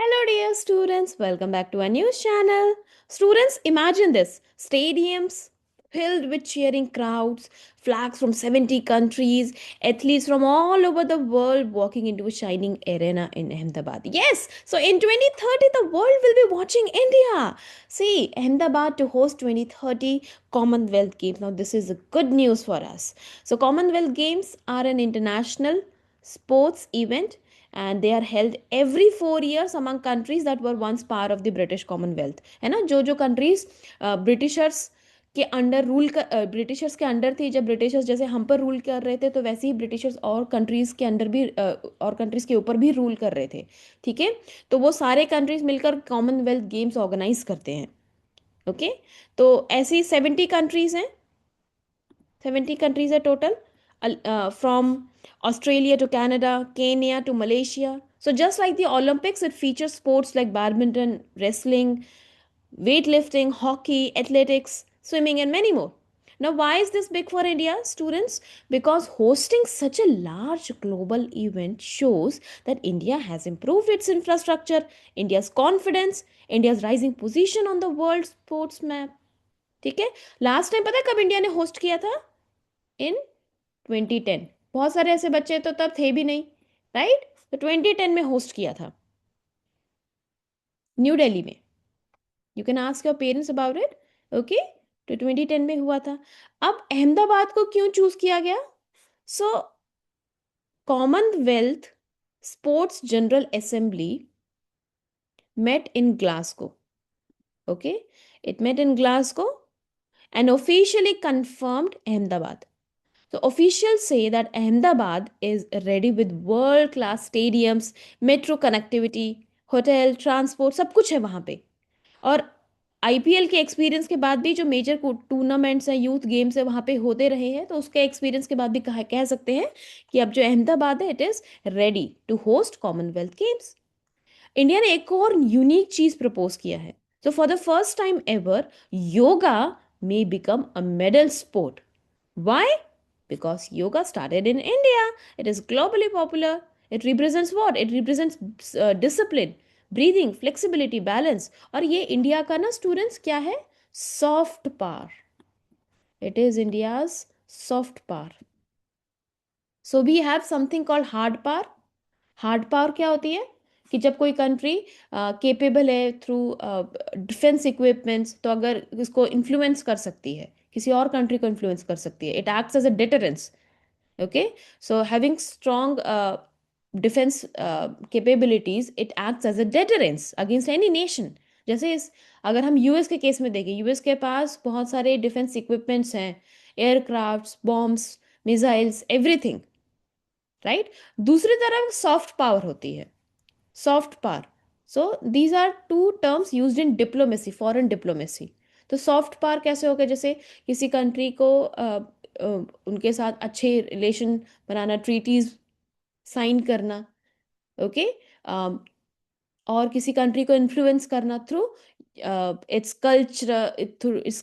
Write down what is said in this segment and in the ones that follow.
Hello, dear students. Welcome back to our news channel. Students, imagine this stadiums filled with cheering crowds, flags from 70 countries, athletes from all over the world walking into a shining arena in Ahmedabad. Yes, so in 2030, the world will be watching India. See, Ahmedabad to host 2030 Commonwealth Games. Now, this is a good news for us. So, Commonwealth Games are an international sports event and they are held every 4 years among countries that were once part of the British Commonwealth है ना जो जो countries Britishers के under rule कर Britishers के under थी जब Britishers जैसे हम पर रूल कर रहे थे तो वैसे ही ब्रिटिशर्स और कंट्रीज के अंडर भी और कंट्रीज के ऊपर भी रूल कर रहे थे ठीक है तो वो सारे कंट्रीज मिलकर कॉमनवेल्थ गेम्स ऑर्गेनाइज करते हैं ओके तो ऐसी 70 कंट्रीज हैं 70 countries are total, from Australia to Canada, Kenya to Malaysia. So, just like the Olympics, it features sports like badminton, wrestling, weightlifting, hockey, athletics, swimming, and many more. Now, why is this big for India, students? Because hosting such a large global event shows that India has improved its infrastructure, India's confidence, India's rising position on the world sports map. ठीक है last time पता है कब India ने host किया था इन 2010 बहुत सारे ऐसे बच्चे तो तब थे भी नहीं राइट तो 2010 में होस्ट किया था न्यू दिल्ली में you can ask your parents about it okay तो 2010 में हुआ था अब अहमदाबाद को क्यों चूज किया गया so Commonwealth sports general assembly met in Glasgow. Okay, it met in Glasgow and officially confirmed Ahmedabad. So officials say that Ahmedabad is ready with world class stadiums, metro connectivity, hotel, transport, सब कुछ है वहाँ पे और IPL के experience के बाद भी जो मेजर टूर्नामेंट्स हैं यूथ गेम्स है वहाँ पे होते रहे हैं तो उसके एक्सपीरियंस के बाद भी कह सकते हैं कि अब जो अहमदाबाद है it is ready to host Commonwealth Games India ने एक और यूनिक चीज प्रपोज किया है so for the first time ever yoga may become a medal sport why because yoga started in India it is globally popular it represents what it represents discipline breathing flexibility balance और ये India का ना students क्या है soft power it is India's soft power so we have something called hard power क्या होती है कि जब कोई कंट्री केपेबल है थ्रू डिफेंस इक्विपमेंट्स तो अगर इसको इन्फ्लुएंस कर सकती है किसी और कंट्री को इन्फ्लुएंस कर सकती है it acts as a deterrence okay so having strong defense capabilities it acts as a deterrence against any nation जैसे अगर हम यूएस के केस में देखें यूएस के पास बहुत सारे डिफेंस इक्विपमेंट्स हैं aircrafts bombs missiles everything right दूसरी तरफ सॉफ्ट पावर होती है soft power so these are two terms used in diplomacy foreign diplomacy तो सॉफ्ट पावर कैसे होगा जैसे किसी कंट्री को उनके साथ अच्छे रिलेशन बनाना ट्रीटीज साइन करना ओके और किसी कंट्री को इन्फ्लुएंस करना थ्रू इट्स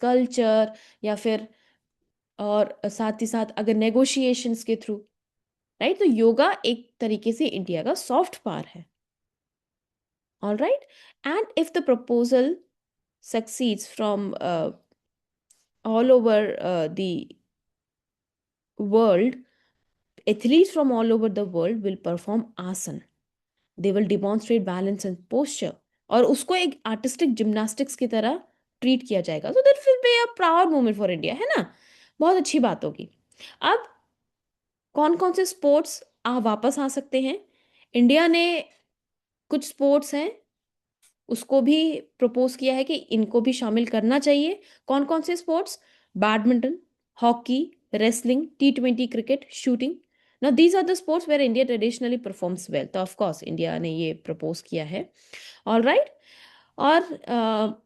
कल्चर या फिर और साथ ही साथ अगर नेगोशिएशंस के थ्रू राइट तो योगा एक तरीके से इंडिया का सॉफ्ट पावर है all right and if the proposal succeeds from all over the world athletes from all over the world will perform asan they will demonstrate balance and posture और उसको एक artistic gymnastics की तरह treat किया जाएगा so that will be a proud moment for India है ना बहुत अच्छी बात होगी अब कौन कौन से स्पोर्ट्स वापस आ सकते हैं इंडिया ने कुछ स्पोर्ट्स हैं उसको भी प्रपोज किया है कि इनको भी शामिल करना चाहिए कौन कौन से sports badminton hockey wrestling T20 cricket shooting ना these are the sports where India traditionally performs well तो ऑफ कोर्स इंडिया ने ये प्रपोज किया है ऑल राइट और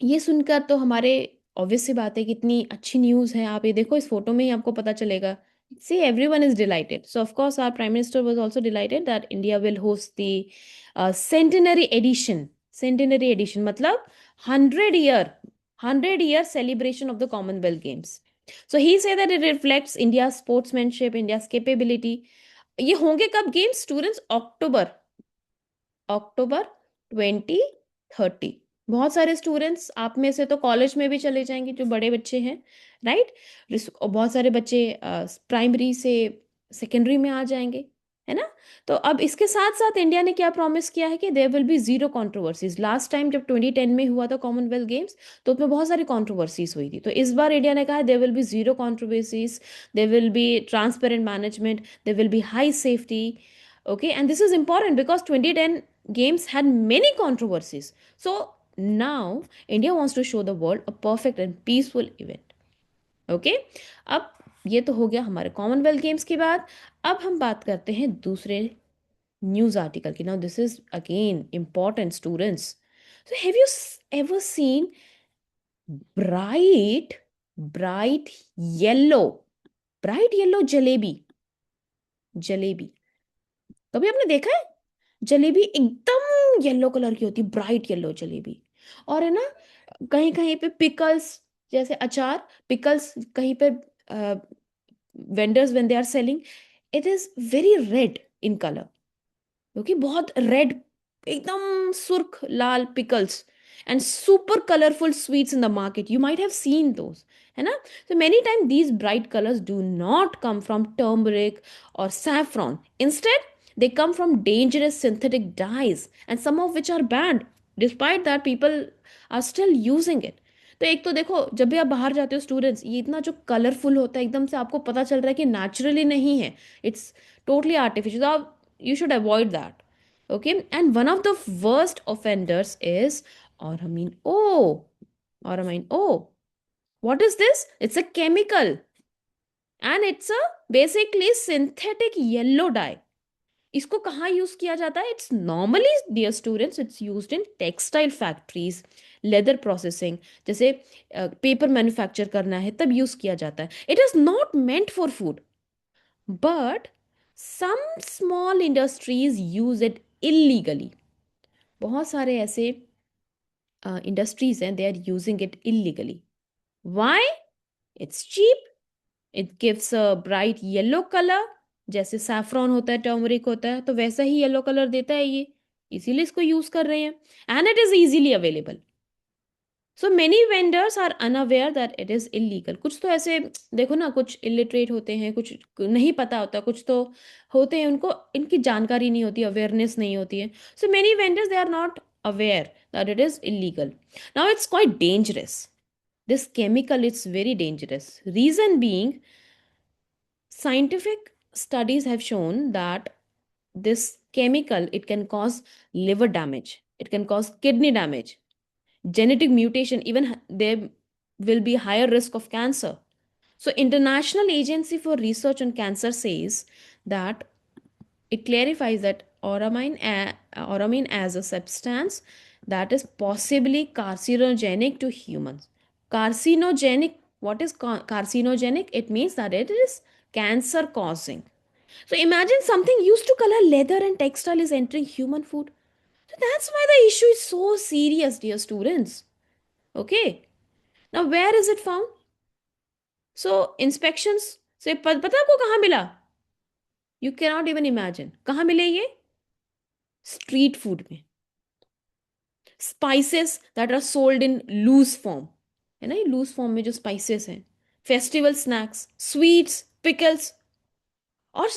ये सुनकर तो हमारे ऑब्वियस सी बात है कि इतनी अच्छी न्यूज़ है आप ये देखो इस फोटो में ही आपको पता चलेगा see everyone is delighted so of course our prime minister was also delighted that India will host the centenary edition मतलब 100 year celebration of the Commonwealth Games so he said that it reflects India's sportsmanship India's capability ये होंगे कब games students अक्टूबर 2030। बहुत सारे students आप में से तो कॉलेज में भी चले जाएंगे, जो बड़े बच्चे हैं, राइट। और बहुत सारे बच्चे प्राइमरी से सेकेंडरी में आ जाएंगे, है ना। तो अब इसके साथ साथ इंडिया ने क्या प्रॉमिस किया है कि there will be zero controversies. Last time जब 2010 में हुआ था कॉमनवेल्थ गेम्स, तो उसमें बहुत सारी कंट्रोवर्सीज हुई थी। तो इस बार इंडिया ने कहा है there will be zero controversies, there will be transparent management, there will be high safety. Okay, and this is important because 2010 games had many controversies. So now India wants to show the world a perfect and peaceful event. Okay, अब ये तो हो गया हमारे Commonwealth games की बात। अब हम बात करते हैं दूसरे न्यूज आर्टिकल की। Now this is again important students. So have you ever seen bright bright yellow bright yellow jalebi? Jalebi कभी आपने देखा है? जलेबी एकदम येलो कलर की होती है, ब्राइट येलो जलेबी। और है ना, कहीं कहीं पे पिकल्स, जैसे अचार, पिकल्स कहीं पे vendors when they are selling, it is very red in colour. क्योंकि बहुत रेड, एकदम सुर्ख लाल pickles and super colourful sweets in the market, you might have seen those, है ना। so many times these bright colors do not come from turmeric or saffron. Instead, they come from dangerous synthetic dyes, and some of which are banned. Despite that, people are still using it. तो एक तो देखो, जब भी आप बाहर जाते हो स्टूडेंट्स, ये इतना जो कलरफुल होता है, एकदम से आपको पता चल रहा है कि नेचुरली नहीं है, इट्स टोटली आर्टिफिशियल। आप you should avoid that. Okay, and one of the worst offenders is Auramine O. Auramine O, what is this? It's a chemical, and it's a basically synthetic yellow dye. इसको कहाँ use किया जाता है? It's normally, dear students, it's used in textile factories, leather processing, जैसे paper manufacture करना है तब use किया जाता है। It is not meant for food, but some small industries use it illegally. बहुत सारे ऐसे इंडस्ट्रीज हैं, they are using it illegally. Why? It's cheap. It gives a bright yellow color. जैसे सैफरॉन होता है, टर्मरिक होता है, तो वैसा ही येलो कलर देता है ये, इसीलिए इसको यूज कर रहे हैं। And it is easily available. So many vendors are unaware that it is illegal. कुछ तो ऐसे, देखो ना, कुछ इलिटरेट होते हैं, कुछ नहीं पता होता, कुछ तो होते हैं उनको इनकी जानकारी नहीं होती, अवेयरनेस नहीं होती है। So many vendors, they are not aware that it is illegal. Now it's quite dangerous. This chemical is very dangerous. Reason being, scientific studies have shown that this chemical, it can cause liver damage, it can cause kidney damage, genetic mutation, even there will be higher risk of cancer. So International Agency for Research on Cancer says that it clarifies that auramine as a substance that is possibly carcinogenic to humans. Carcinogenic, what is carcinogenic? It means that it is cancer causing. So imagine something used to color leather and textile is entering human food. So that's why the issue is so serious, dear students. Okay. Now, where is it found? So, inspections से पता आपको कहाँ मिला? You cannot even imagine. कहाँ मिले ये? Street food में. Spices that are sold in loose form. है ना, ये loose form में जो spices हैं. Festival snacks, sweets, pickles. और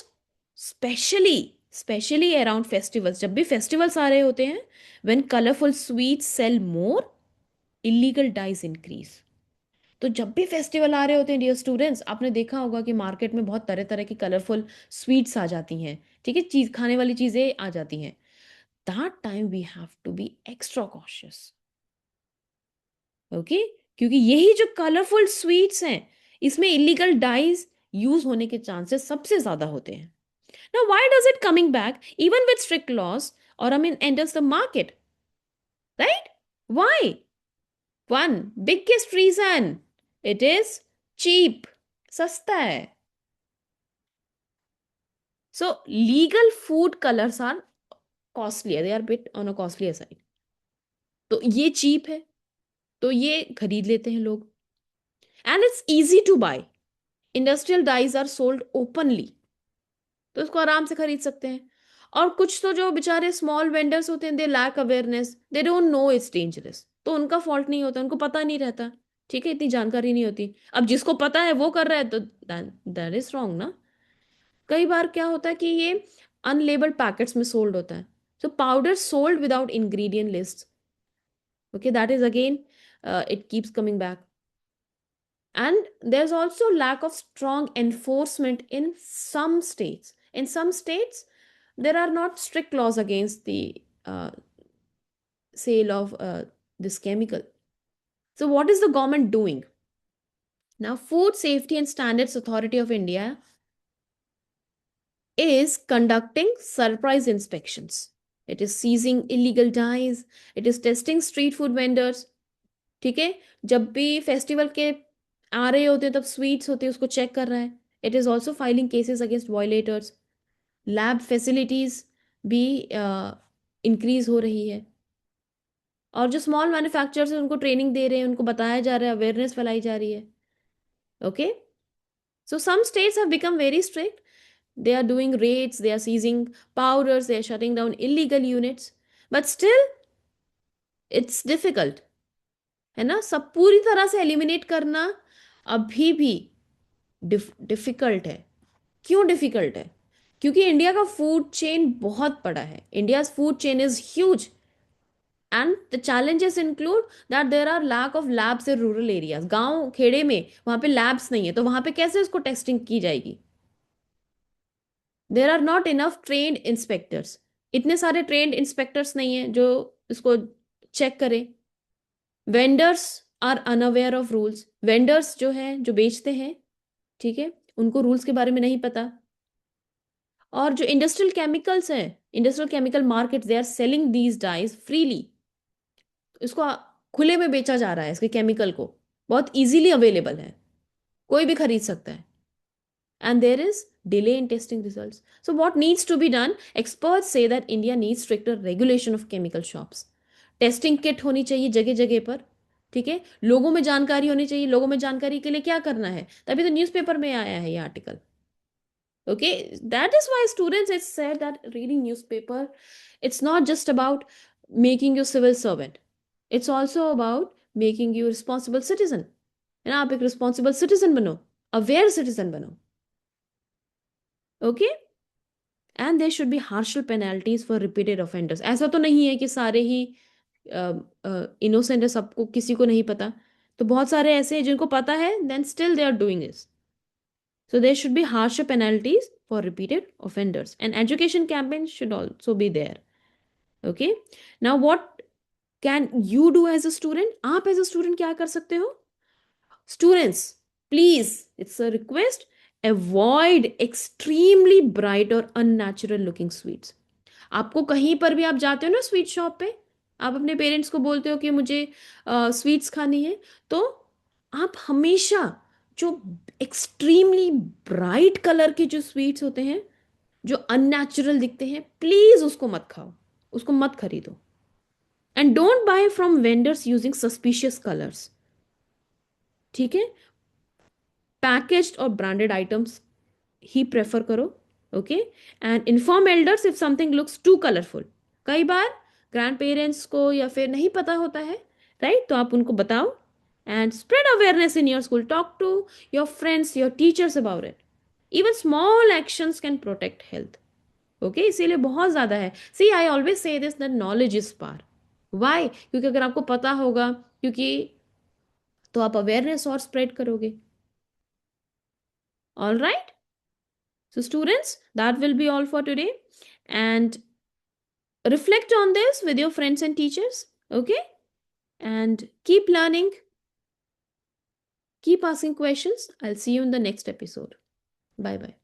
स्पेशली अराउंड फेस्टिवल्स, जब भी फेस्टिवल्स आ रहे होते हैं, when colourful sweets sell more, illegal dyes increase. तो जब भी फेस्टिवल आ रहे होते हैं, डियर स्टूडेंट्स, आपने देखा होगा कि मार्केट में बहुत तरह तरह की कलरफुल स्वीट्स आ जाती हैं, ठीक है, चीज खाने वाली चीजें आ जाती हैं। That time we have to be extra cautious. Okay, क्योंकि यही जो कलरफुल स्वीट्स हैं, इसमें इलीगल डाइज यूज होने के चांसेस सबसे ज्यादा होते हैं। Now, why does it coming back even with strict laws, or I mean enters the market? Right? Why? One biggest reason, it is cheap. सस्ता है। So legal food colors are costly. They are bit on a costlier side. तो ये cheap है, तो ये खरीद लेते हैं लोग। And it's easy to buy. Industrial dyes are sold openly. तो इसको आराम से खरीद सकते हैं। और कुछ तो जो बेचारे स्मॉल वेंडर्स होते हैं, they lack awareness, they don't know it's dangerous, तो उनका फॉल्ट नहीं होता, उनको पता नहीं रहता, ठीक है, इतनी जानकारी नहीं होती। अब जिसको पता है वो कर रहा है तो दैट इज रॉन्ग ना। कई बार क्या होता है कि ये अनलेबल्ड पैकेट्स में सोल्ड होता है, so powder sold without ingredient lists, okay, that is again, it keeps coming back. And there's also lack of strong enforcement in some states. In some states there are not strict laws against the sale of this chemical. So what is the government doing now? Food Safety and Standards Authority of India is conducting surprise inspections. It is seizing illegal dyes. It is testing street food vendors. ठीक है, जब भी festival के आ रहे होते हैं तब sweets होते हैं उसको चेक कर रहा है। It is also filing cases against violators. Lab facilities भी इंक्रीज हो रही है, और जो स्मॉल मैन्युफैक्चरर्स हैं उनको ट्रेनिंग दे रहे हैं, उनको बताया जा रहा है, अवेयरनेस फैलाई जा रही है। Okay, so some states have become very strict. They are doing raids, they are seizing powders, they are shutting down illegal units, but still it's difficult, है ना, सब पूरी तरह से एलिमिनेट करना अभी भी डिफिकल्ट है। क्यों डिफिकल्ट है? क्योंकि इंडिया का फूड चेन बहुत बड़ा है, India food chain is huge, and the challenges include that there are lack of labs in rural areas. गांव खेड़े में वहां पे लैब्स नहीं है, तो वहां पे कैसे उसको टेस्टिंग की जाएगी? There are not enough trained inspectors, इतने सारे ट्रेन्ड इंस्पेक्टर्स नहीं है जो इसको चेक करें। Vendors are unaware of rules, vendors जो है जो बेचते हैं, ठीक है, उनको रूल्स के बारे में नहीं पता। और जो इंडस्ट्रियल केमिकल्स हैं, industrial chemical market, they are selling these dyes freely, इसको खुले में बेचा जा रहा है, इसके केमिकल को बहुत इजीली अवेलेबल है, कोई भी खरीद सकता है, and there is delay in testing results. So what needs to be done? Experts say that India needs stricter regulation of chemical shops. Testing kit होनी चाहिए जगह जगह पर, ठीक है, लोगों में जानकारी होनी चाहिए। लोगों में जानकारी के लिए क्या करना है, तभी तो न्यूज़पेपर में आया है ये article. Okay, that is why students, it's said that reading newspaper, it's not just about making you civil servant, it's also about making you responsible citizen, है ना, आप एक रिस्पॉन्सिबल सिटीजन बनो, अवेयर सिटीजन बनो। Okay, and there should be harsher penalties for repeated offenders. ऐसा तो नहीं है कि सारे ही इनोसेंट है, सबको, किसी को नहीं पता, तो बहुत सारे ऐसे हैं जिनको पता है, then still they are doing this. So there should be harsher penalties for repeated offenders, and education campaigns should also be there. Okay. Now what can you do as a student? आप as a student क्या कर सकते हो? Students, please, it's a request, avoid extremely bright or unnatural looking sweets. आपको कहीं पर भी आप जाते हो ना स्वीट शॉप पे, आप अपने पेरेंट्स को बोलते हो कि मुझे स्वीट्स खानी है, तो आप हमेशा जो एक्सट्रीमली ब्राइट कलर के जो स्वीट्स होते हैं, जो अननेचुरल दिखते हैं, प्लीज उसको मत खाओ, उसको मत खरीदो। And don't buy from vendors using suspicious colours, ठीक है, पैकेज्ड और ब्रांडेड आइटम्स ही प्रेफर करो। Okay, and inform elders if something looks too colourful. कई बार ग्रैंड पेरेंट्स को या फिर नहीं पता होता है, राइट, तो आप उनको बताओ, and spread awareness in your school, talk to your friends, your teachers about it. Even small actions can protect health. Okay, इसीलिए बहुत ज्यादा है। See, I always say this that knowledge is power. Why? क्योंकि अगर आपको पता होगा, क्योंकि तो आप अवेयरनेस और स्प्रेड करोगे। All right, so students, that will be all for today, and reflect on this with your friends and teachers. Okay, and keep learning, keep asking questions. I'll see you in the next episode. Bye bye.